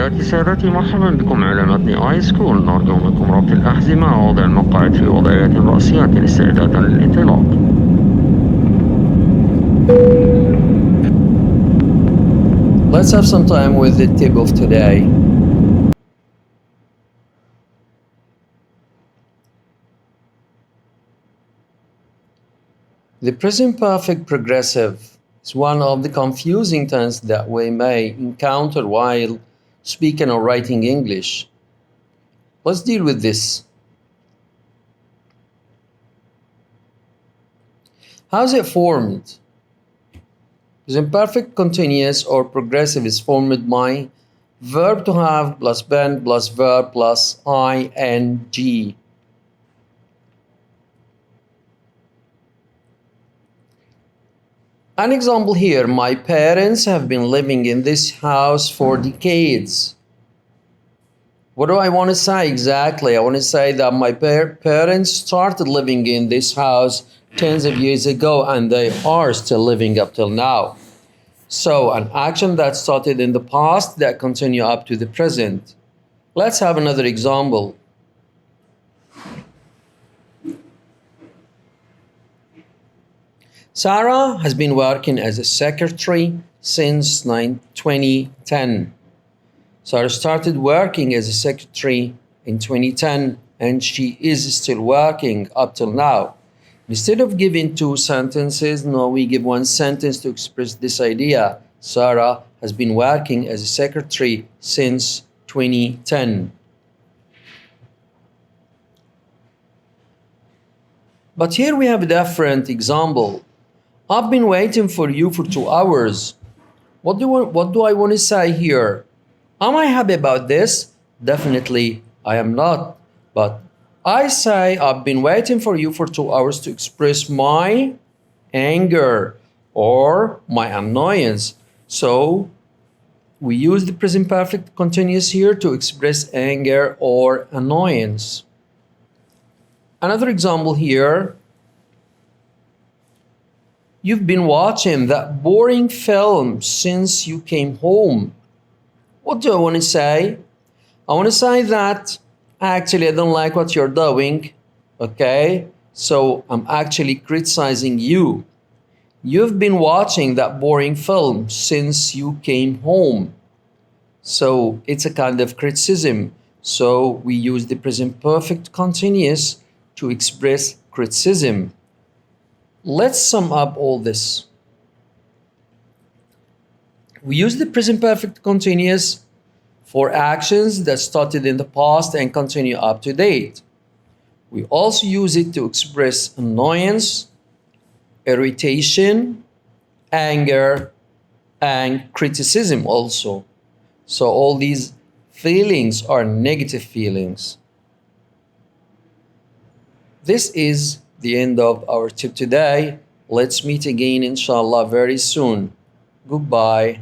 سيداتي سادتي، مرحبا بكم على متن آي سكول. نرجو منكم ربط الأحزمة ووضع المقاعد في وضعية رأسية استعدادا للانطلاق. Let's have some time with the tip of today. The present perfect progressive is one of the confusing tenses that we may encounter while speaking or writing English. Let's deal with this. How is it formed? Present perfect continuous or progressive is formed by verb to have plus been plus verb plus ing. An example here, my parents have been living in this house for decades. What do I want to say exactly? I want to say that my parents started living in this house tens of years ago and they are still living up till now. So an action that started in the past that continue up to the present. Let's have another example. Sarah has been working as a secretary since 2010. Sarah started working as a secretary in 2010 and she is still working up till now. Instead of giving two sentences, no, we give one sentence to express this idea. Sarah has been working as a secretary since 2010. But here we have a different example. I've been waiting for you for 2 hours. What do I want to say here? Am I happy about this? Definitely I am not. But I say I've been waiting for you for 2 hours to express my anger or my annoyance. So we use the present perfect continuous here to express anger or annoyance. Another example here. You've been watching that boring film since you came home. What do I want to say? I want to say that actually I don't like what you're doing, okay? So I'm actually criticizing you. You've been watching that boring film since you came home. So it's a kind of criticism. So we use the present perfect continuous to express criticism. Let's sum up all this. We use the present perfect continuous for actions that started in the past and continue up to date. We also use it to express annoyance, irritation, anger, and criticism also. So all these feelings are negative feelings. This is the end of our tip today. Let's meet again inshallah very soon. Goodbye.